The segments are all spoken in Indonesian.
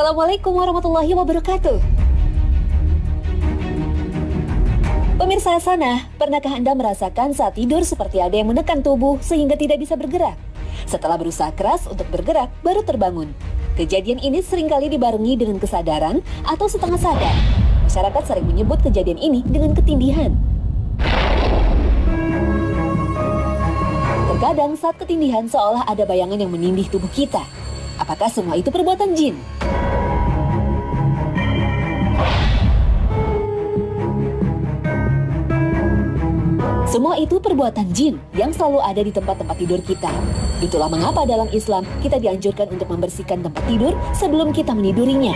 Assalamualaikum warahmatullahi wabarakatuh. Pemirsa sana, pernahkah Anda merasakan saat tidur seperti ada yang menekan tubuh sehingga tidak bisa bergerak? Setelah berusaha keras untuk bergerak, baru terbangun. Kejadian ini seringkali dibarengi dengan kesadaran atau setengah sadar. Masyarakat sering menyebut kejadian ini dengan ketindihan. Terkadang saat ketindihan seolah ada bayangan yang menindih tubuh kita. Apakah semua itu perbuatan jin? Semua itu perbuatan jin yang selalu ada di tempat-tempat tidur kita. Itulah mengapa dalam Islam kita dianjurkan untuk membersihkan tempat tidur sebelum kita menidurinya.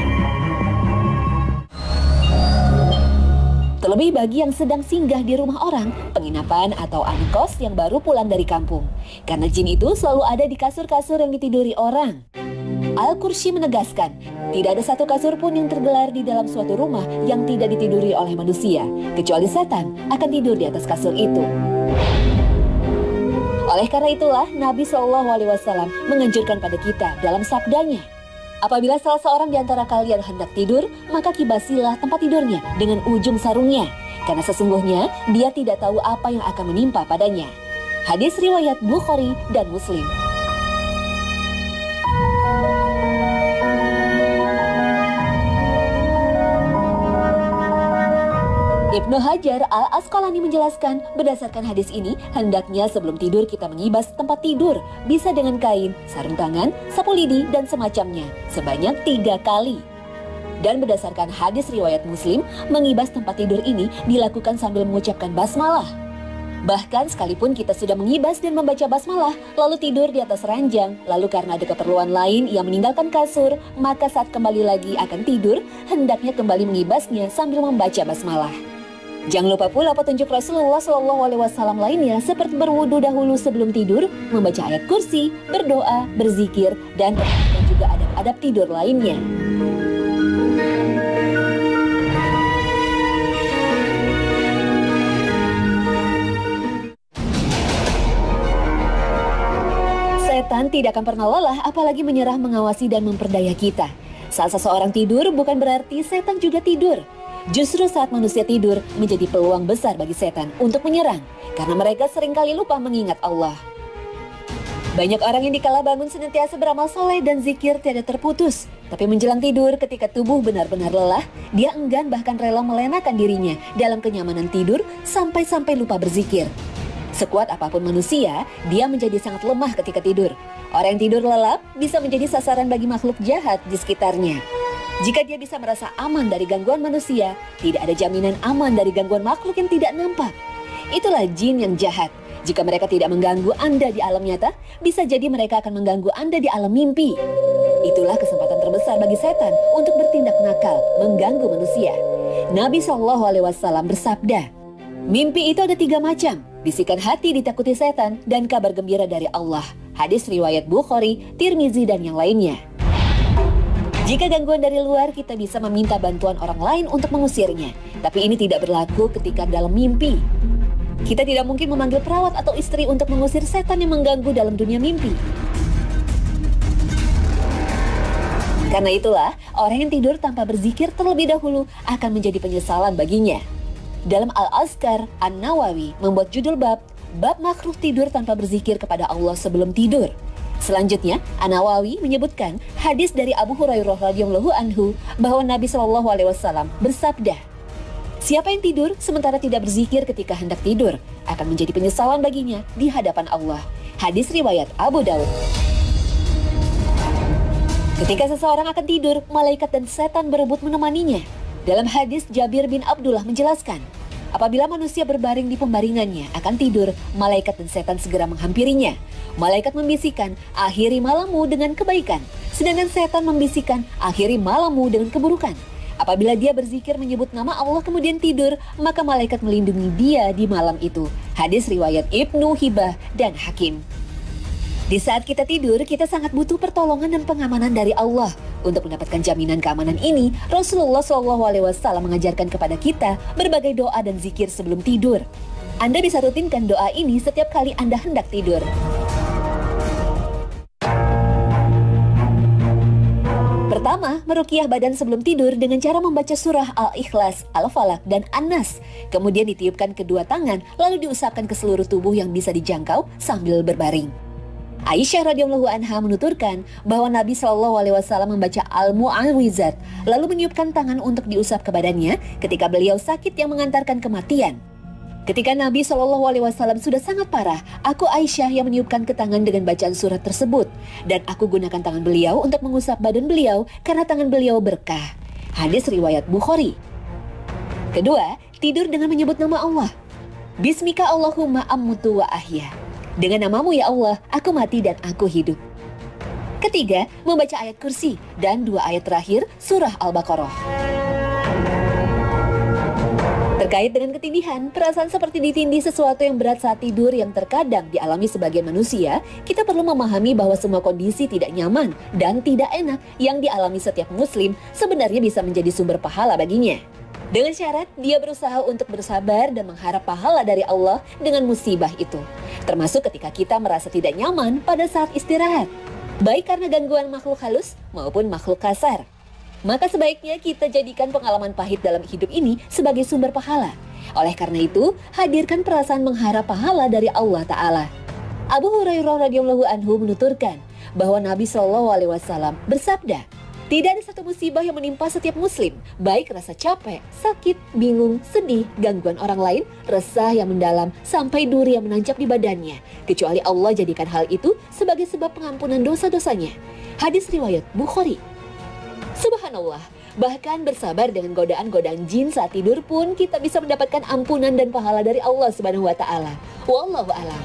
Terlebih bagi yang sedang singgah di rumah orang, penginapan atau kos yang baru pulang dari kampung. Karena jin itu selalu ada di kasur-kasur yang ditiduri orang. Al-Qursi menegaskan, tidak ada satu kasur pun yang tergelar di dalam suatu rumah yang tidak ditiduri oleh manusia, kecuali setan akan tidur di atas kasur itu. Oleh karena itulah, Nabi SAW menganjurkan pada kita dalam sabdanya, apabila salah seorang di antara kalian hendak tidur, maka kibasilah tempat tidurnya dengan ujung sarungnya, karena sesungguhnya dia tidak tahu apa yang akan menimpa padanya. Hadis riwayat Bukhari dan Muslim. Ibnu Hajar Al-Asqalani menjelaskan, berdasarkan hadis ini, hendaknya sebelum tidur kita mengibas tempat tidur, bisa dengan kain, sarung tangan, sapu lidi, dan semacamnya, sebanyak 3 kali. Dan berdasarkan hadis riwayat Muslim, mengibas tempat tidur ini dilakukan sambil mengucapkan basmalah. Bahkan sekalipun kita sudah mengibas dan membaca basmalah, lalu tidur di atas ranjang, lalu karena ada keperluan lain yang meninggalkan kasur, maka saat kembali lagi akan tidur, hendaknya kembali mengibasnya sambil membaca basmalah. Jangan lupa pula petunjuk Rasulullah SAW lainnya seperti berwudu dahulu sebelum tidur, membaca ayat kursi, berdoa, berzikir, dan juga adab-adab tidur lainnya. Setan tidak akan pernah lelah apalagi menyerah mengawasi dan memperdaya kita. Saat seseorang tidur bukan berarti setan juga tidur. Justru saat manusia tidur menjadi peluang besar bagi setan untuk menyerang karena mereka seringkali lupa mengingat Allah. Banyak orang yang dikala bangun senantiasa beramal soleh dan zikir tiada terputus. Tapi menjelang tidur ketika tubuh benar-benar lelah, dia enggan bahkan rela melenakan dirinya dalam kenyamanan tidur sampai-sampai lupa berzikir. Sekuat apapun manusia, dia menjadi sangat lemah ketika tidur. Orang yang tidur lelap bisa menjadi sasaran bagi makhluk jahat di sekitarnya. Jika dia bisa merasa aman dari gangguan manusia, tidak ada jaminan aman dari gangguan makhluk yang tidak nampak. Itulah jin yang jahat. Jika mereka tidak mengganggu Anda di alam nyata, bisa jadi mereka akan mengganggu Anda di alam mimpi. Itulah kesempatan terbesar bagi setan untuk bertindak nakal, mengganggu manusia. Nabi SAW bersabda, mimpi itu ada 3 macam, bisikan hati ditakuti setan, dan kabar gembira dari Allah. Hadis riwayat Bukhari, Tirmizi, dan yang lainnya. Jika gangguan dari luar, kita bisa meminta bantuan orang lain untuk mengusirnya. Tapi ini tidak berlaku ketika dalam mimpi. Kita tidak mungkin memanggil perawat atau istri untuk mengusir setan yang mengganggu dalam dunia mimpi. Karena itulah, orang yang tidur tanpa berzikir terlebih dahulu akan menjadi penyesalan baginya. Dalam Al-Azkar, An-Nawawi membuat judul bab makruh tidur tanpa berzikir kepada Allah sebelum tidur. Selanjutnya, An-Nawawi menyebutkan hadis dari Abu Hurairah radhiyallahu anhu bahwa Nabi SAW bersabda, siapa yang tidur sementara tidak berzikir ketika hendak tidur akan menjadi penyesalan baginya di hadapan Allah. Hadis riwayat Abu Daud. Ketika seseorang akan tidur, malaikat dan setan berebut menemaninya. Dalam hadis Jabir bin Abdullah menjelaskan, apabila manusia berbaring di pembaringannya akan tidur, malaikat dan setan segera menghampirinya. Malaikat membisikkan, akhiri malammu dengan kebaikan. Sedangkan setan membisikkan, akhiri malammu dengan keburukan. Apabila dia berzikir menyebut nama Allah kemudian tidur, maka malaikat melindungi dia di malam itu. Hadis riwayat Ibnu Hibah dan Hakim. Di saat kita tidur, kita sangat butuh pertolongan dan pengamanan dari Allah. Untuk mendapatkan jaminan keamanan ini, Rasulullah SAW mengajarkan kepada kita berbagai doa dan zikir sebelum tidur. Anda bisa rutinkan doa ini setiap kali Anda hendak tidur. Pertama, Pertama, meruqyah badan sebelum tidur dengan cara membaca surah Al-Ikhlas, Al-Falaq, dan An-Nas. Kemudian ditiupkan kedua tangan, lalu diusapkan ke seluruh tubuh yang bisa dijangkau sambil berbaring. Aisyah radhiyallahu anha menuturkan bahwa Nabi SAW membaca Al-Mu'awwizat, lalu meniupkan tangan untuk diusap ke badannya ketika beliau sakit yang mengantarkan kematian. Ketika Nabi SAW sudah sangat parah, aku Aisyah yang meniupkan ke tangan dengan bacaan surat tersebut. Dan aku gunakan tangan beliau untuk mengusap badan beliau karena tangan beliau berkah. Hadis riwayat Bukhari. Kedua, tidur dengan menyebut nama Allah. Bismika Allahumma ammutu wa ahya. Dengan namamu ya Allah, aku mati dan aku hidup. Ketiga, membaca ayat kursi dan 2 ayat terakhir surah Al-Baqarah. Terkait dengan ketindihan, perasaan seperti ditindih sesuatu yang berat saat tidur yang terkadang dialami sebagian manusia, kita perlu memahami bahwa semua kondisi tidak nyaman dan tidak enak yang dialami setiap muslim sebenarnya bisa menjadi sumber pahala baginya. Dengan syarat dia berusaha untuk bersabar dan mengharap pahala dari Allah dengan musibah itu. Termasuk ketika kita merasa tidak nyaman pada saat istirahat, baik karena gangguan makhluk halus maupun makhluk kasar. Maka sebaiknya kita jadikan pengalaman pahit dalam hidup ini sebagai sumber pahala. Oleh karena itu, hadirkan perasaan mengharap pahala dari Allah Ta'ala. Abu Hurairah radhiyallahu anhu menuturkan bahwa Nabi SAW bersabda, tidak ada satu musibah yang menimpa setiap muslim, baik rasa capek, sakit, bingung, sedih, gangguan orang lain, resah yang mendalam, sampai duri yang menancap di badannya, kecuali Allah jadikan hal itu sebagai sebab pengampunan dosa-dosanya. Hadis riwayat Bukhari. Subhanallah, bahkan bersabar dengan godaan-godaan jin saat tidur pun kita bisa mendapatkan ampunan dan pahala dari Allah Subhanahu wa Ta'ala. Wallahu a'lam.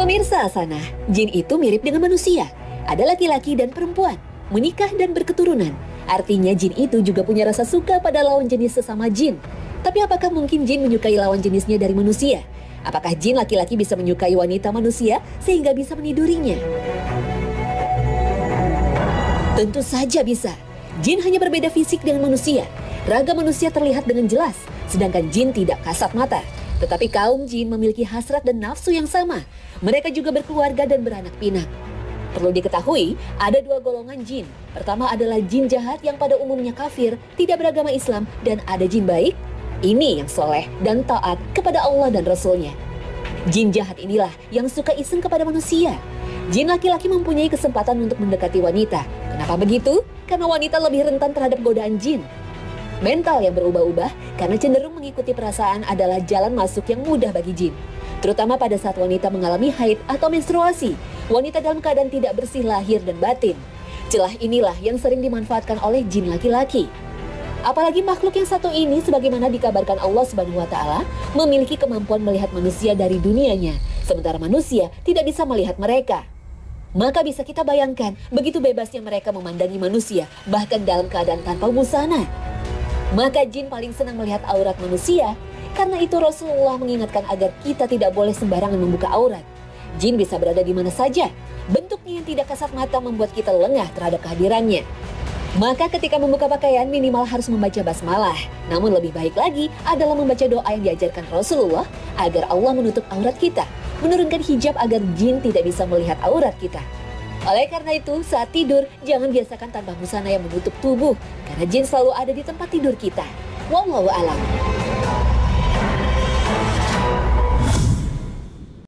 Pemirsa Hasanah, jin itu mirip dengan manusia. Ada laki-laki dan perempuan, menikah dan berketurunan. Artinya jin itu juga punya rasa suka pada lawan jenis sesama jin. Tapi apakah mungkin jin menyukai lawan jenisnya dari manusia? Apakah jin laki-laki bisa menyukai wanita manusia sehingga bisa menidurinya? Tentu saja bisa. Jin hanya berbeda fisik dengan manusia. Raga manusia terlihat dengan jelas, sedangkan jin tidak kasat mata. Tetapi kaum jin memiliki hasrat dan nafsu yang sama. Mereka juga berkeluarga dan beranak pinak. Perlu diketahui, ada 2 golongan jin. Pertama adalah jin jahat yang pada umumnya kafir, tidak beragama Islam, dan ada jin baik. Ini yang soleh dan taat kepada Allah dan Rasul-Nya. Jin jahat inilah yang suka iseng kepada manusia. Jin laki-laki mempunyai kesempatan untuk mendekati wanita. Kenapa begitu? Karena wanita lebih rentan terhadap godaan jin. Mental yang berubah-ubah karena cenderung mengikuti perasaan adalah jalan masuk yang mudah bagi jin. Terutama pada saat wanita mengalami haid atau menstruasi. Wanita dalam keadaan tidak bersih lahir dan batin. Celah inilah yang sering dimanfaatkan oleh jin laki-laki. Apalagi makhluk yang satu ini sebagaimana dikabarkan Allah Subhanahu wa Ta'ala memiliki kemampuan melihat manusia dari dunianya, sementara manusia tidak bisa melihat mereka. Maka bisa kita bayangkan begitu bebasnya mereka memandangi manusia, bahkan dalam keadaan tanpa busana. Maka jin paling senang melihat aurat manusia. Karena itu Rasulullah mengingatkan agar kita tidak boleh sembarangan membuka aurat. Jin bisa berada di mana saja. Bentuknya yang tidak kasat mata membuat kita lengah terhadap kehadirannya. Maka ketika membuka pakaian minimal harus membaca basmalah. Namun lebih baik lagi adalah membaca doa yang diajarkan Rasulullah agar Allah menutup aurat kita, menurunkan hijab agar jin tidak bisa melihat aurat kita. Oleh karena itu, saat tidur jangan biasakan tanpa busana yang menutup tubuh, karena jin selalu ada di tempat tidur kita. Wallahu a'lam.